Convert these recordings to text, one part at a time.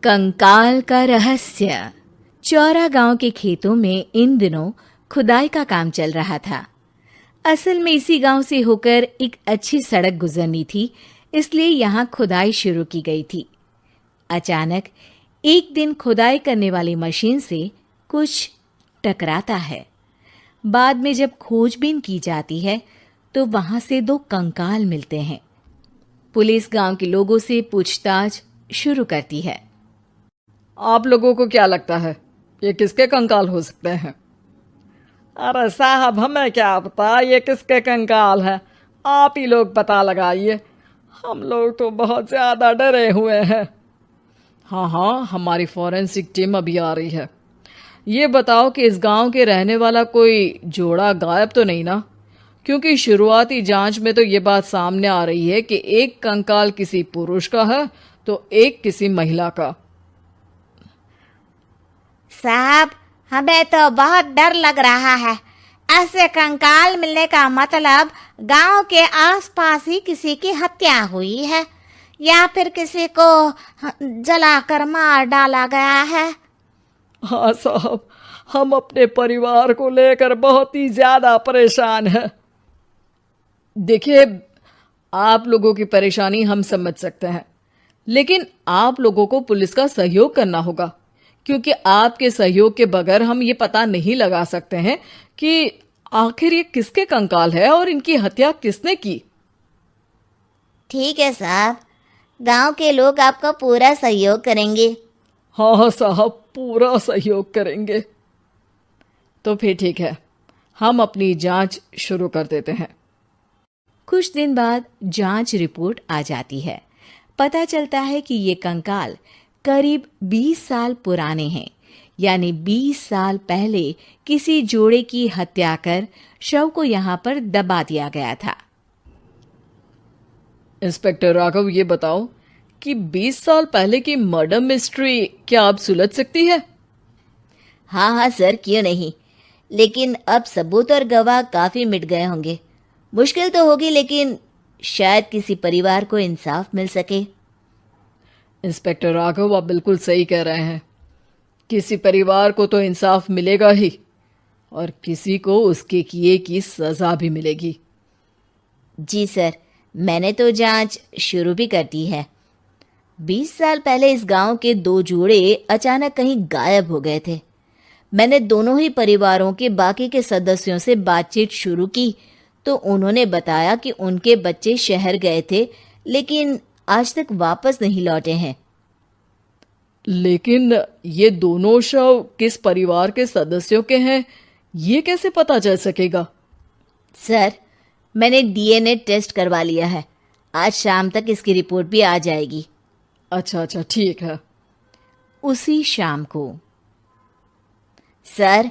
कंकाल का रहस्य। चौरा गांव के खेतों में इन दिनों खुदाई का काम चल रहा था। असल में इसी गांव से होकर एक अच्छी सड़क गुजरनी थी, इसलिए यहाँ खुदाई शुरू की गई थी। अचानक एक दिन खुदाई करने वाली मशीन से कुछ टकराता है। बाद में जब खोजबीन की जाती है तो वहां से 2 कंकाल मिलते हैं। पुलिस गांव के लोगों से पूछताछ शुरू करती है। आप लोगों को क्या लगता है ये किसके कंकाल हो सकते हैं? अरे साहब, हमें क्या पता ये किसके कंकाल है, आप ही लोग पता लगाइए। हम लोग तो बहुत ज़्यादा डरे हुए हैं। हाँ, हमारी फॉरेंसिक टीम अभी आ रही है। ये बताओ कि इस गांव के रहने वाला कोई जोड़ा गायब तो नहीं ना? क्योंकि शुरुआती जांच में तो ये बात सामने आ रही है कि एक कंकाल किसी पुरुष का है तो एक किसी महिला का। साहब, हमें तो बहुत डर लग रहा है। ऐसे कंकाल मिलने का मतलब गांव के आसपास ही किसी की हत्या हुई है या फिर किसी को जलाकर मार डाला गया है। हाँ साहब, हम अपने परिवार को लेकर बहुत ही ज़्यादा परेशान हैं। देखिए, आप लोगों की परेशानी हम समझ सकते हैं, लेकिन आप लोगों को पुलिस का सहयोग करना होगा, क्योंकि आपके सहयोग के बगैर हम ये पता नहीं लगा सकते हैं कि आखिर ये किसके कंकाल है और इनकी हत्या किसने की। ठीक है साहब, गांव के लोग आपका पूरा सहयोग करेंगे। हाँ साहब, पूरा सहयोग करेंगे। तो फिर ठीक है, हम अपनी जांच शुरू कर देते हैं। कुछ दिन बाद जांच रिपोर्ट आ जाती है। पता चलता है कि ये कंकाल करीब 20 साल पुराने हैं, यानी 20 साल पहले किसी जोड़े की हत्या कर शव को यहाँ पर दबा दिया गया था। इंस्पेक्टर राघव, ये बताओ कि 20 साल पहले की मर्डर मिस्ट्री क्या आप सुलझ सकती है? हाँ सर, क्यों नहीं। लेकिन अब सबूत और गवाह काफी मिट गए होंगे। मुश्किल तो होगी, लेकिन शायद किसी परिवार को इंसाफ मिल सके। इंस्पेक्टर राघव, आप बिल्कुल सही कह रहे हैं। किसी परिवार को तो इंसाफ मिलेगा ही, और किसी को उसके किए की सजा भी मिलेगी। जी सर, मैंने तो जांच शुरू भी कर दी है। 20 साल पहले इस गांव के 2 जोड़े अचानक कहीं गायब हो गए थे। मैंने दोनों ही परिवारों के बाकी के सदस्यों से बातचीत शुरू की तो उन्होंने बताया कि उनके बच्चे शहर गए थे, लेकिन आज तक वापस नहीं लौटे हैं। लेकिन ये दोनों शव किस परिवार के सदस्यों के हैं, ये कैसे पता चल सकेगा? सर, मैंने डीएनए टेस्ट करवा लिया है। आज शाम तक इसकी रिपोर्ट भी आ जाएगी। अच्छा, ठीक है। उसी शाम को सर,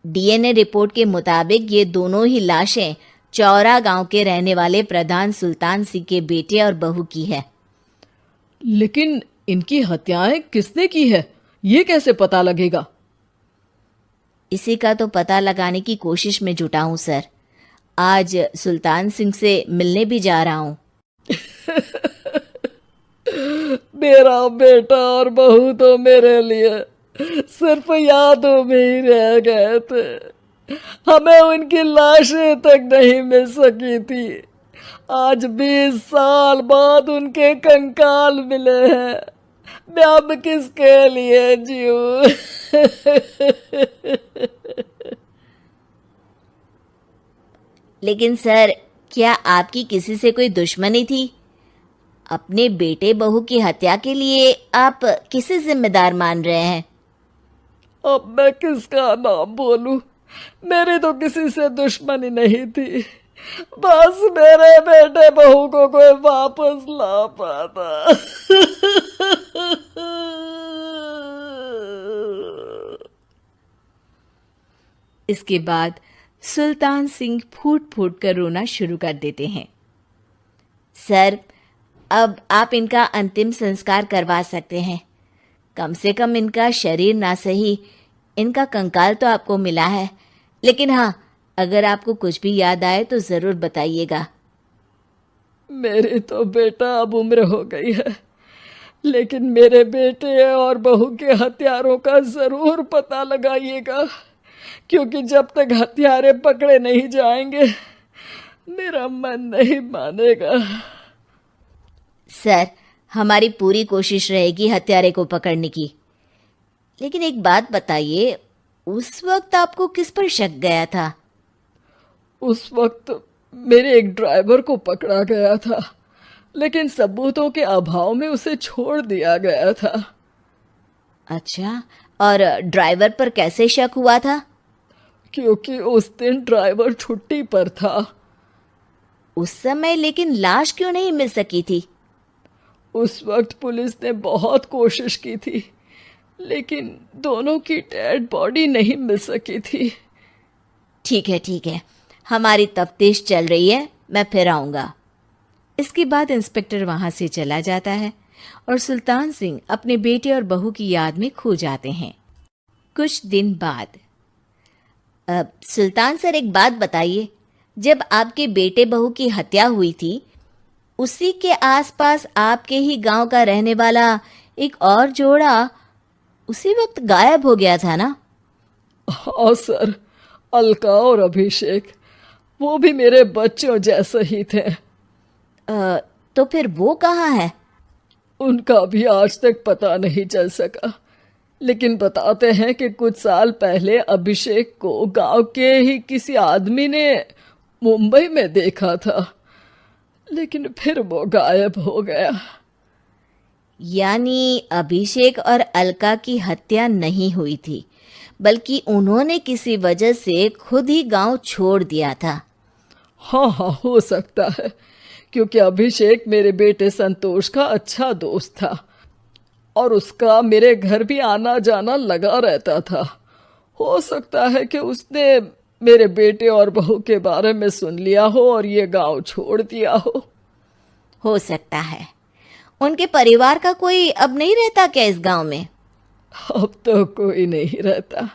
डीएनए रिपोर्ट के मुताबिक ये दोनों ही लाशें चौरा गांव के रहने वाले प्रधान सुल्तान सिंह के बेटे और बहू की है। लेकिन इनकी हत्याएं किसने की है, ये कैसे पता लगेगा? इसी का तो पता लगाने की कोशिश में जुटा हूं सर। आज सुल्तान सिंह से मिलने भी जा रहा हूं। मेरा बेटा और बहू तो मेरे लिए सिर्फ यादों में ही रह गए थे। हमें उनकी लाशें तक नहीं मिल सकी थी। आज 20 साल बाद उनके कंकाल मिले हैं। मैं अब किसके लिए जीऊं? लेकिन सर, क्या आपकी किसी से कोई दुश्मनी थी? अपने बेटे बहू की हत्या के लिए आप किसे जिम्मेदार मान रहे हैं? अब मैं किसका नाम बोलूं? मेरी तो किसी से दुश्मनी नहीं थी, बस मेरे बेटे बहू को कोई वापस ला पाता। इसके बाद सुल्तान सिंह फूट फूट कर रोना शुरू कर देते हैं। सर, अब आप इनका अंतिम संस्कार करवा सकते हैं। कम से कम इनका शरीर ना सही, इनका कंकाल तो आपको मिला है। लेकिन हाँ, अगर आपको कुछ भी याद आए तो ज़रूर बताइएगा। मेरी तो बेटा अब उम्र हो गई है। लेकिन मेरे बेटे और बहू के हत्यारों का जरूर पता लगाइएगा, क्योंकि जब तक हत्यारे पकड़े नहीं जाएंगे मेरा मन नहीं मानेगा। सर, हमारी पूरी कोशिश रहेगी हत्यारे को पकड़ने की। लेकिन एक बात बताइए, उस वक्त आपको किस पर शक गया था? उस वक्त मेरे एक ड्राइवर को पकड़ा गया था, लेकिन सबूतों के अभाव में उसे छोड़ दिया गया था। अच्छा, और ड्राइवर पर कैसे शक हुआ था? क्योंकि उस दिन ड्राइवर छुट्टी पर था। उस समय लेकिन लाश क्यों नहीं मिल सकी थी? उस वक्त पुलिस ने बहुत कोशिश की थी, लेकिन दोनों की डेड बॉडी नहीं मिल सकी थी। ठीक है, हमारी तफ्तीश चल रही है, मैं फिर आऊंगा। इसके बाद इंस्पेक्टर वहां से चला जाता है और सुल्तान सिंह अपने बेटे और बहू की याद में खो जाते हैं। कुछ दिन बाद सुल्तान सर, एक बात बताइए, जब आपके बेटे बहू की हत्या हुई थी, उसी के आसपास आपके ही गांव का रहने वाला एक और जोड़ा उसी वक्त गायब हो गया था ना? हाँ सर, अलका और अभिषेक, वो भी मेरे बच्चों जैसे ही थे। तो फिर वो कहाँ है? उनका भी आज तक पता नहीं चल सका, लेकिन बताते हैं कि कुछ साल पहले अभिषेक को गांव के ही किसी आदमी ने मुंबई में देखा था, लेकिन फिर वो गायब हो गया। यानी अभिषेक और अलका की हत्या नहीं हुई थी, बल्कि उन्होंने किसी वजह से खुद ही गांव छोड़ दिया था। हाँ, हो सकता है, क्योंकि अभिषेक मेरे बेटे संतोष का अच्छा दोस्त था और उसका मेरे घर भी आना जाना लगा रहता था। हो सकता है कि उसने मेरे बेटे और बहू के बारे में सुन लिया हो और ये गांव छोड़ दिया हो सकता है। उनके परिवार का कोई अब नहीं रहता क्या इस गांव में? अब तो कोई नहीं रहता।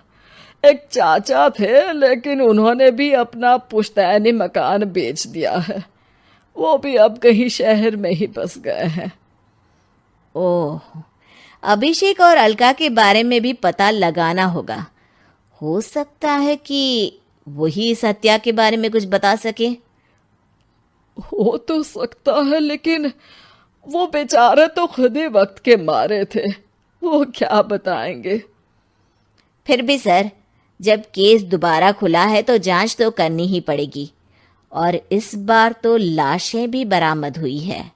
एक चाचा थे, लेकिन उन्होंने भी अपना पुश्तैनी मकान बेच दिया है। वो भी अब कहीं शहर में ही बस गए हैं। ओह, अभिषेक और अलका के बारे में भी पता लगाना होगा। हो सकता है कि वही इस हत्या के बारे में कुछ बता सके। हो तो सकता है, लेकिन वो बेचारे तो खुद ही वक्त के मारे थे, वो क्या बताएंगे। फिर भी सर, जब केस दोबारा खुला है तो जांच तो करनी ही पड़ेगी, और इस बार तो लाशें भी बरामद हुई है।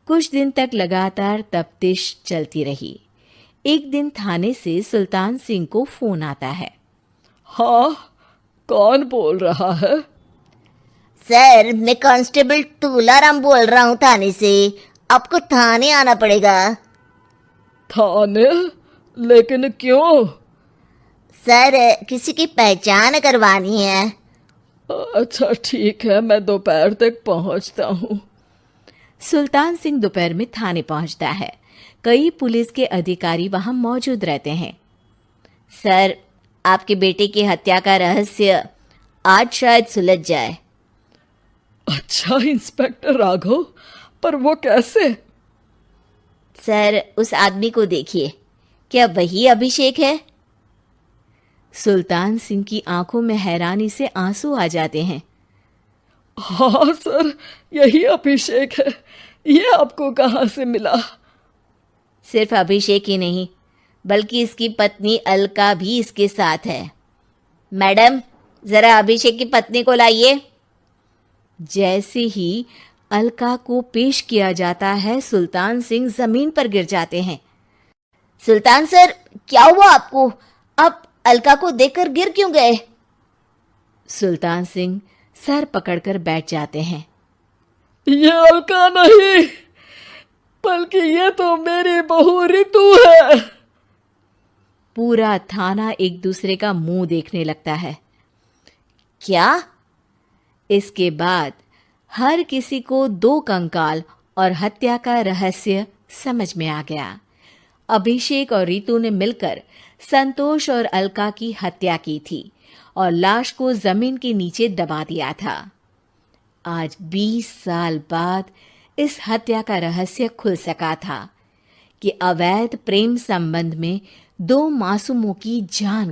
कुछ दिन तक लगातार तफ्तीश चलती रही। एक दिन थाने से सुल्तान सिंह को फोन आता है। हाँ, कौन बोल रहा है? सर, मैं कांस्टेबल तुलाराम बोल रहा हूँ थाने से। आपको थाने आना पड़ेगा। थाने? लेकिन क्यों? सर, किसी की पहचान करवानी है। अच्छा ठीक है, मैं दोपहर तक पहुंचता हूँ। सुल्तान सिंह दोपहर में थाने पहुंचता है। कई पुलिस के अधिकारी वहां मौजूद रहते हैं। सर, आपके बेटे की हत्या का रहस्य आज शायद सुलझ जाए। अच्छा इंस्पेक्टर राघव, पर वो कैसे? सर, उस आदमी को देखिए, क्या वही अभिषेक है? सुल्तान सिंह की आंखों में हैरानी से आंसू आ जाते हैं। हाँ सर, यही अभिषेक है। ये आपको कहाँ से मिला? सिर्फ अभिषेक ही नहीं, बल्कि इसकी पत्नी अलका भी इसके साथ है। मैडम, जरा अभिषेक की पत्नी को लाइए। जैसे ही अलका को पेश किया जाता है, सुल्तान सिंह जमीन पर गिर जाते हैं। सुल्तान सर, क्या हुआ आपको? आप अलका को देखकर गिर क्यों गए? सुल्तान सिंह सर पकड़कर बैठ जाते हैं। ये अलका नहीं, बल्कि ये तो मेरी बहू रितु है। पूरा थाना एक दूसरे का मुंह देखने लगता है। क्या? इसके बाद हर किसी को दो कंकाल और हत्या का रहस्य समझ में आ गया। अभिषेक और रितु ने मिलकर संतोष और अलका की हत्या की थी और लाश को जमीन के नीचे दबा दिया था। आज 20 साल बाद इस हत्या का रहस्य खुल सका था। कि अवैध प्रेम संबंध में दो मासूमों की जान